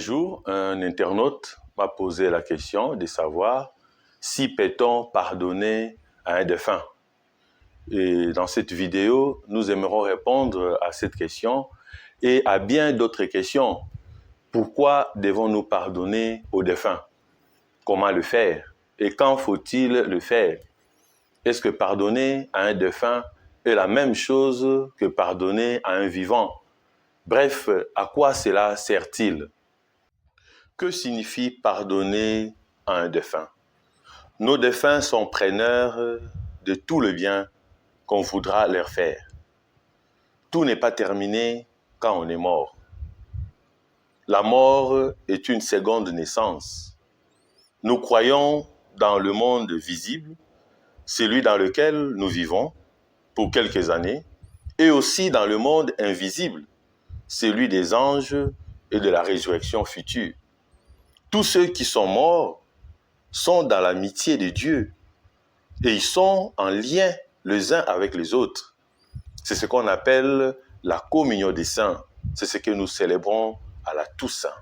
jour, un internaute m'a posé la question de savoir si peut-on pardonner à un défunt. Et dans cette vidéo, nous aimerons répondre à cette question et à bien d'autres questions. Pourquoi devons-nous pardonner aux défunts? Comment le faire? Et quand faut-il le faire? Est-ce que pardonner à un défunt est la même chose que pardonner à un vivant? Bref, à quoi cela sert-il? Que signifie pardonner à un défunt? Nos défunts sont preneurs de tout le bien qu'on voudra leur faire. Tout n'est pas terminé quand on est mort. La mort est une seconde naissance. Nous croyons dans le monde visible, celui dans lequel nous vivons pour quelques années, et aussi dans le monde invisible, celui des anges et de la résurrection future. Tous ceux qui sont morts sont dans l'amitié de Dieu et ils sont en lien les uns avec les autres. C'est ce qu'on appelle la communion des saints. C'est ce que nous célébrons à la Toussaint.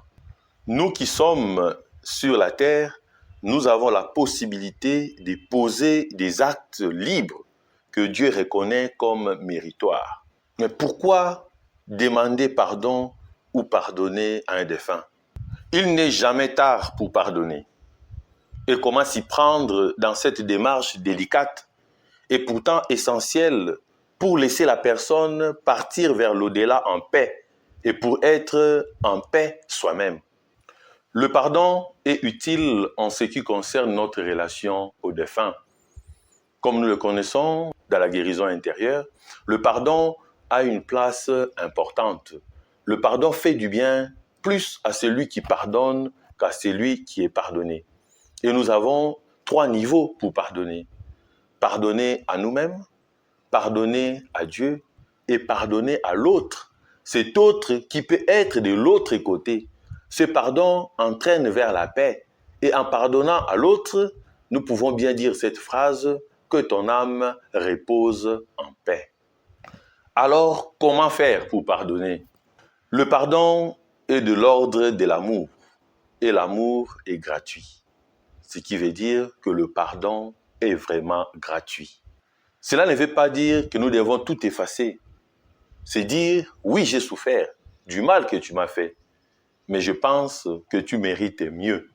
Nous qui sommes sur la terre, nous avons la possibilité de poser des actes libres que Dieu reconnaît comme méritoires. Mais pourquoi demander pardon ou pardonner à un défunt? Il n'est jamais tard pour pardonner. Et comment s'y prendre dans cette démarche délicate et pourtant essentielle pour laisser la personne partir vers l'au-delà en paix et pour être en paix soi-même? Le pardon est utile en ce qui concerne notre relation au défunt. Comme nous le connaissons dans la guérison intérieure, le pardon a une place importante. Le pardon fait du bien plus à celui qui pardonne qu'à celui qui est pardonné. Et nous avons 3 niveaux pour pardonner. Pardonner à nous-mêmes, pardonner à Dieu et pardonner à l'autre. Cet autre qui peut être de l'autre côté. Ce pardon entraîne vers la paix. Et en pardonnant à l'autre, nous pouvons bien dire cette phrase « que ton âme repose en paix ». Alors, comment faire pour pardonner? Le pardon est de l'ordre de l'amour. Et l'amour est gratuit. Ce qui veut dire que le pardon est vraiment gratuit. Cela ne veut pas dire que nous devons tout effacer. C'est dire, oui, j'ai souffert du mal que tu m'as fait, mais je pense que tu mérites mieux.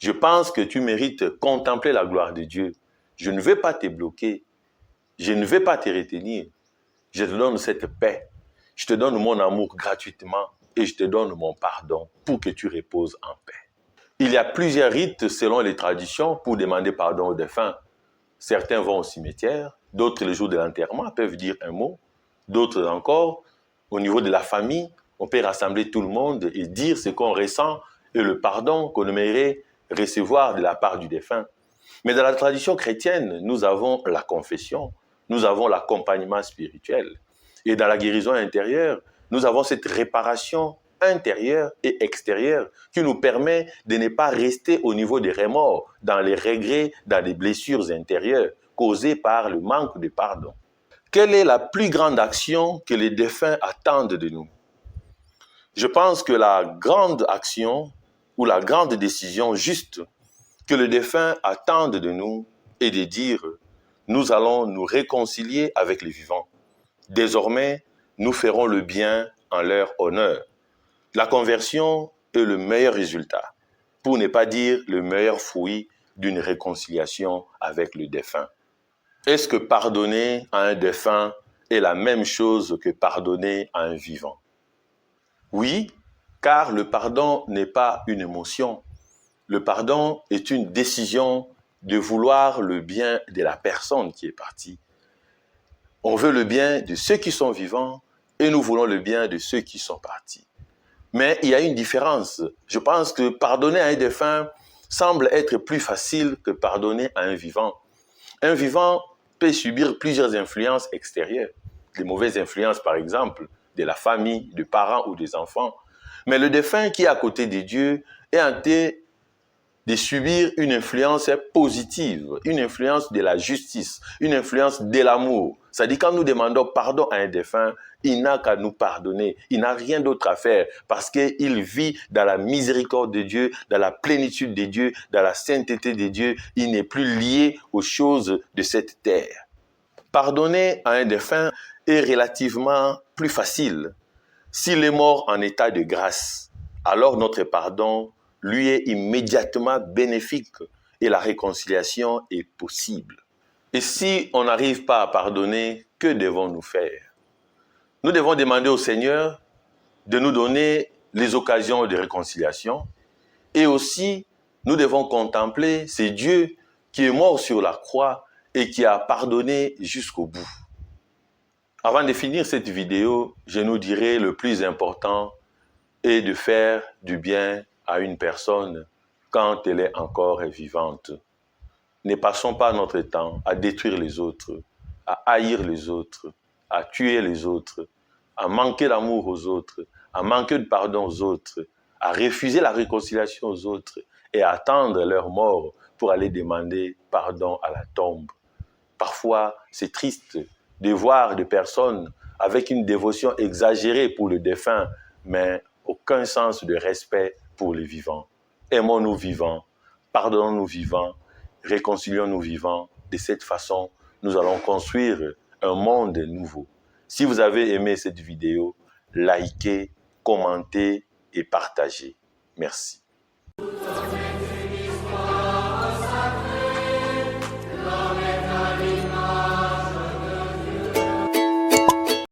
Je pense que tu mérites contempler la gloire de Dieu. Je ne vais pas te bloquer. Je ne vais pas te retenir. Je te donne cette paix. Je te donne mon amour gratuitement et je te donne mon pardon pour que tu reposes en paix. Il y a plusieurs rites selon les traditions pour demander pardon aux défunts. Certains vont au cimetière, d'autres le jour de l'enterrement peuvent dire un mot, d'autres encore, au niveau de la famille, on peut rassembler tout le monde et dire ce qu'on ressent et le pardon qu'on aimerait recevoir de la part du défunt. Mais dans la tradition chrétienne, nous avons la confession, nous avons l'accompagnement spirituel. Et dans la guérison intérieure, nous avons cette réparation intérieure et extérieure qui nous permet de ne pas rester au niveau des remords, dans les regrets, dans les blessures intérieures causées par le manque de pardon. Quelle est la plus grande action que les défunts attendent de nous? Je pense que la grande action ou la grande décision juste que les défunts attendent de nous est de dire « nous allons nous réconcilier avec les vivants. Désormais, nous ferons le bien en leur honneur. » La conversion est le meilleur résultat, pour ne pas dire le meilleur fruit d'une réconciliation avec le défunt. Est-ce que pardonner à un défunt est la même chose que pardonner à un vivant? Oui, car le pardon n'est pas une émotion. Le pardon est une décision de vouloir le bien de la personne qui est partie. On veut le bien de ceux qui sont vivants et nous voulons le bien de ceux qui sont partis. Mais il y a une différence. Je pense que pardonner à un défunt semble être plus facile que pardonner à un vivant. Un vivant peut subir plusieurs influences extérieures, des mauvaises influences par exemple, de la famille, des parents ou des enfants. Mais le défunt qui est à côté de Dieu est hanté de subir une influence positive, une influence de la justice, une influence de l'amour. C'est-à-dire quand nous demandons pardon à un défunt, il n'a qu'à nous pardonner. Il n'a rien d'autre à faire parce qu'il vit dans la miséricorde de Dieu, dans la plénitude de Dieu, dans la sainteté de Dieu. Il n'est plus lié aux choses de cette terre. Pardonner à un défunt est relativement plus facile. S'il est mort en état de grâce, alors notre pardon lui est immédiatement bénéfique et la réconciliation est possible. Et si on n'arrive pas à pardonner, que devons-nous faire? Nous devons demander au Seigneur de nous donner les occasions de réconciliation et aussi nous devons contempler ce Dieu qui est mort sur la croix et qui a pardonné jusqu'au bout. Avant de finir cette vidéo, je nous dirai le plus important est de faire du bien à une personne quand elle est encore vivante. Ne passons pas notre temps à détruire les autres, à haïr les autres, à tuer les autres, à manquer d'amour aux autres, à manquer de pardon aux autres, à refuser la réconciliation aux autres et à attendre leur mort pour aller demander pardon à la tombe. Parfois, c'est triste de voir des personnes avec une dévotion exagérée pour le défunt, mais aucun sens de respect pour les vivants. Aimons-nous vivants, pardonnons-nous vivants, réconcilions-nous vivants. De cette façon, nous allons construire un monde nouveau. Si vous avez aimé cette vidéo, likez, commentez et partagez. Merci.